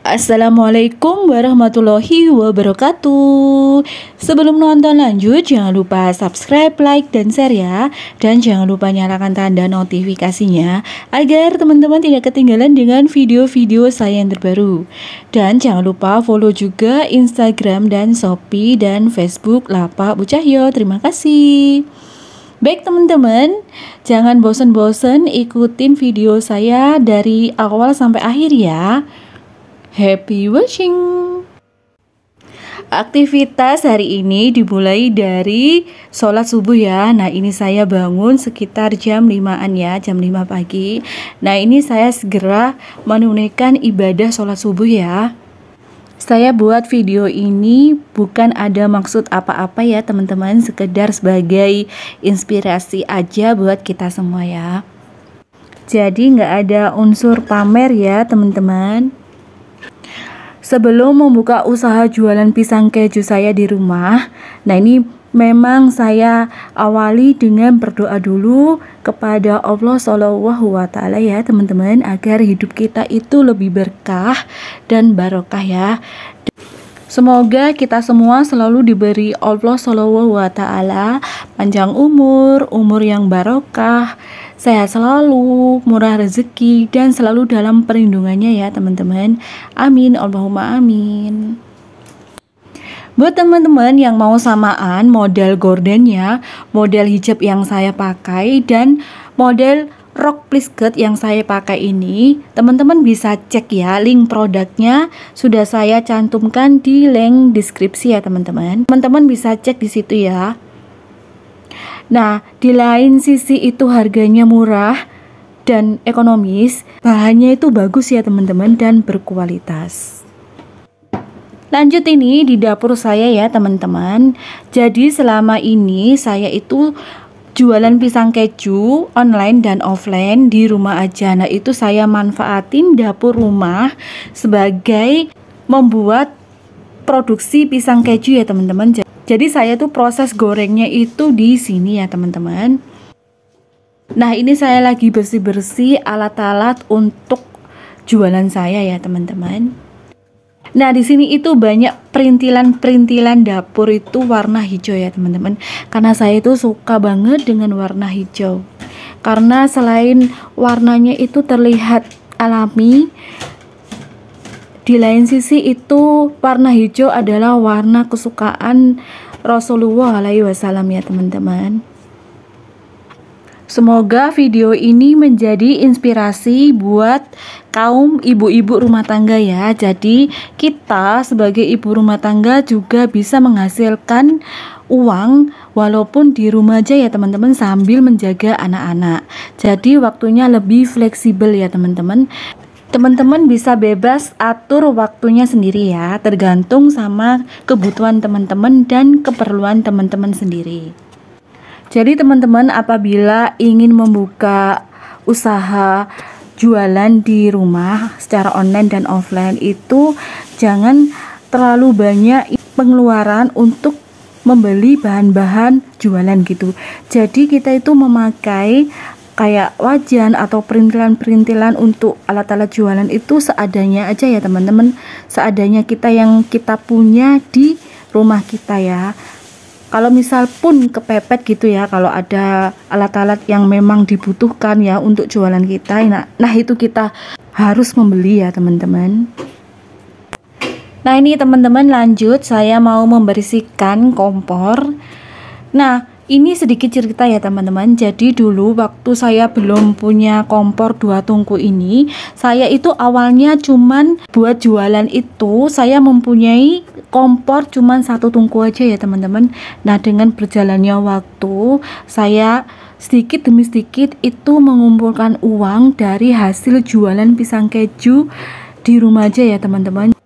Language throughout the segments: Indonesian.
Assalamualaikum warahmatullahi wabarakatuh. Sebelum nonton lanjut, jangan lupa subscribe, like, dan share ya. Dan jangan lupa nyalakan tanda notifikasinya agar teman-teman tidak ketinggalan dengan video-video saya yang terbaru. Dan jangan lupa follow juga Instagram dan Shopee dan Facebook Lapak Bu Cahyo. Terima kasih. Baik teman-teman, jangan bosan-bosan ikutin video saya dari awal sampai akhir ya. Happy watching. Aktivitas hari ini dimulai dari sholat subuh ya. Nah ini saya bangun sekitar jam 5-an ya, jam 5 pagi. Nah ini saya segera menunaikan ibadah sholat subuh ya. Saya buat video ini bukan ada maksud apa-apa ya teman-teman, sekedar sebagai inspirasi aja buat kita semua ya. Jadi nggak ada unsur pamer ya teman-teman. Sebelum membuka usaha jualan pisang keju saya di rumah, nah ini memang saya awali dengan berdoa dulu kepada Allah SWT ya teman-teman, agar hidup kita itu lebih berkah dan barokah ya. Semoga kita semua selalu diberi Allah SWT panjang umur, umur yang barokah, sehat selalu, murah rezeki, dan selalu dalam perlindungannya ya teman-teman. Amin, Allahumma amin. Buat teman-teman yang mau samaan model gordennya, model hijab yang saya pakai, dan model rok plisket yang saya pakai ini, teman-teman bisa cek ya, link produknya sudah saya cantumkan di link deskripsi ya teman-teman. Teman-teman bisa cek di situ ya. Nah, di lain sisi itu harganya murah dan ekonomis, bahannya itu bagus ya teman-teman dan berkualitas. Lanjut ini di dapur saya ya teman-teman. Jadi selama ini saya itu jualan pisang keju online dan offline di rumah aja. Nah itu saya manfaatin dapur rumah sebagai membuat produksi pisang keju ya teman-teman. Jadi saya tuh proses gorengnya itu di sini ya teman-teman. Nah ini saya lagi bersih-bersih alat-alat untuk jualan saya ya teman-teman. Nah di sini itu banyak perintilan-perintilan dapur itu warna hijau ya teman-teman. Karena saya itu suka banget dengan warna hijau. Karena selain warnanya itu terlihat alami, di lain sisi itu warna hijau adalah warna kesukaan Rasulullah SAW ya teman-teman. Semoga video ini menjadi inspirasi buat kaum ibu-ibu rumah tangga ya. Jadi kita sebagai ibu rumah tangga juga bisa menghasilkan uang walaupun di rumah aja ya teman-teman, sambil menjaga anak-anak. Jadi waktunya lebih fleksibel ya teman-teman. Teman-teman bisa bebas atur waktunya sendiri ya, tergantung sama kebutuhan teman-teman dan keperluan teman-teman sendiri. Jadi teman-teman apabila ingin membuka usaha jualan di rumah secara online dan offline itu jangan terlalu banyak pengeluaran untuk membeli bahan-bahan jualan gitu. Jadi kita itu memakai kayak wajan atau perintilan-perintilan untuk alat-alat jualan itu seadanya aja ya teman-teman. Seadanya kita yang kita punya di rumah kita ya. Kalau misal pun kepepet gitu ya, kalau ada alat-alat yang memang dibutuhkan ya untuk jualan kita, nah itu kita harus membeli ya teman-teman. Nah ini teman-teman lanjut, saya mau membersihkan kompor. Nah ini sedikit cerita ya teman-teman. Jadi dulu waktu saya belum punya kompor 2 tungku ini, saya itu awalnya cuman buat jualan itu saya mempunyai kompor cuman 1 tungku aja ya teman-teman. Nah dengan berjalannya waktu saya sedikit demi sedikit itu mengumpulkan uang dari hasil jualan pisang keju di rumah aja ya teman-teman.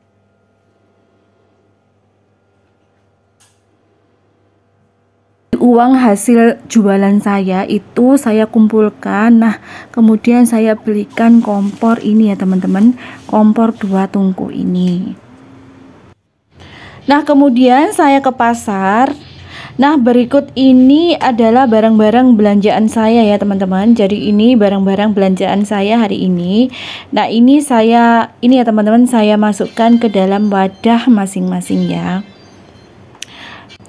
Uang hasil jualan saya itu saya kumpulkan. Nah kemudian saya belikan kompor ini ya teman-teman, kompor 2 tungku ini. Nah kemudian saya ke pasar Nah, berikut ini adalah barang-barang belanjaan saya ya teman-teman. Jadi ini barang-barang belanjaan saya hari ini. Nah, ini ya teman-teman, saya masukkan ke dalam wadah masing-masing ya.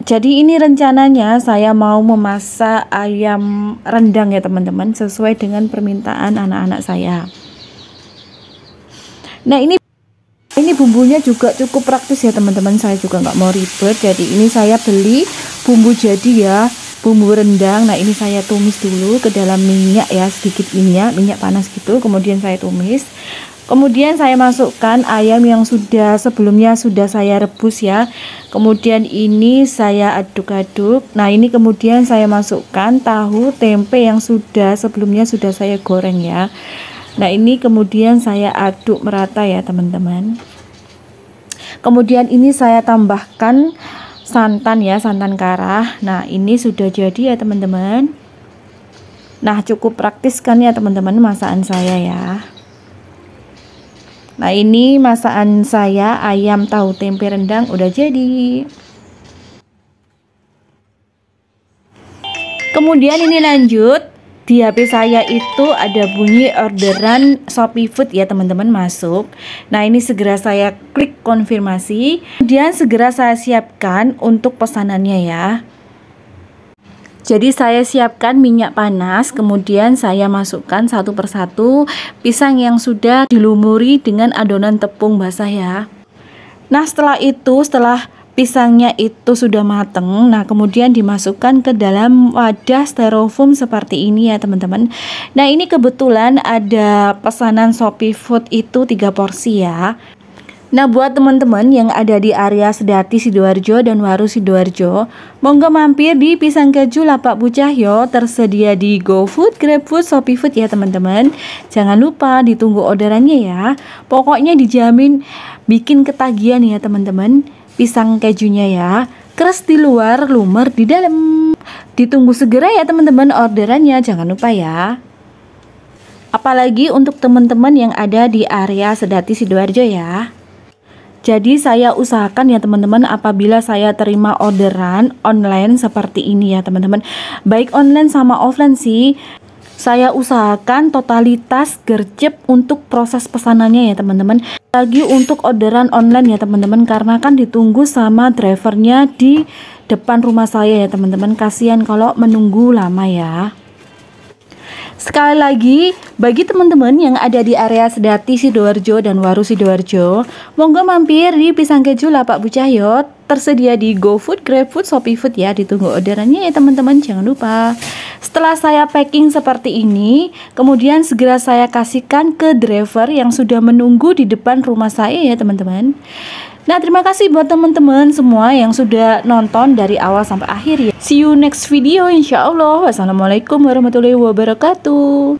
Jadi ini rencananya saya mau memasak ayam rendang ya teman-teman, sesuai dengan permintaan anak-anak saya. Nah, ini bumbunya juga cukup praktis ya teman-teman, saya juga nggak mau ribet. Jadi ini saya beli bumbu jadi ya, bumbu rendang. Nah, ini saya tumis dulu ke dalam minyak ya, sedikit minyak panas gitu, kemudian saya tumis. Kemudian saya masukkan ayam yang sebelumnya sudah saya rebus ya. Kemudian ini saya aduk-aduk. Nah, ini kemudian saya masukkan tahu tempe yang sebelumnya sudah saya goreng ya. Nah, ini kemudian saya aduk merata ya teman-teman. Kemudian ini saya tambahkan santan ya, santan karah. Nah, ini sudah jadi ya teman-teman. Nah, cukup praktis kan ya teman-teman masakan saya ya. Nah, ini masakan saya ayam tahu tempe rendang udah jadi. Kemudian ini lanjut, di HP saya itu ada bunyi orderan Shopee Food ya teman-teman masuk. Nah, ini segera saya klik konfirmasi, kemudian segera saya siapkan untuk pesanannya ya. Jadi saya siapkan minyak panas, kemudian saya masukkan satu persatu pisang yang sudah dilumuri dengan adonan tepung basah ya. Nah, setelah pisangnya itu sudah mateng, nah kemudian dimasukkan ke dalam wadah styrofoam seperti ini ya teman-teman. Nah, ini kebetulan ada pesanan Shopee Food itu 3 porsi ya. Nah, buat teman-teman yang ada di area Sedati Sidoarjo dan Waru Sidoarjo, monggo mampir di Pisang Keju Lapak Bu Cahyo, tersedia di GoFood, GrabFood, Shopee Food ya teman-teman. Jangan lupa ditunggu orderannya ya. Pokoknya dijamin bikin ketagihan ya teman-teman. Pisang kejunya ya, keras di luar, lumer di dalam. Ditunggu segera ya teman-teman orderannya, jangan lupa ya. Apalagi untuk teman-teman yang ada di area Sedati Sidoarjo ya. Jadi saya usahakan ya teman-teman, apabila saya terima orderan online seperti ini ya teman-teman, baik online sama offline sih, saya usahakan totalitas gercep untuk proses pesanannya ya teman-teman. Lagi untuk orderan online ya teman-teman, karena kan ditunggu sama drivernya di depan rumah saya ya teman-teman, kasihan kalau menunggu lama ya. Sekali lagi, bagi teman-teman yang ada di area Sedati Sidoarjo dan Waru Sidoarjo, monggo mampir di Pisang Keju Lapak Bu Cahyo, tersedia di GoFood, GrabFood, Shopee Food ya. Ditunggu orderannya ya teman-teman, jangan lupa. Setelah saya packing seperti ini, kemudian segera saya kasihkan ke driver yang sudah menunggu di depan rumah saya ya teman-teman. Nah, terima kasih buat teman-teman semua yang sudah nonton dari awal sampai akhir ya. See you next video insya Allah. Wassalamualaikum warahmatullahi wabarakatuh.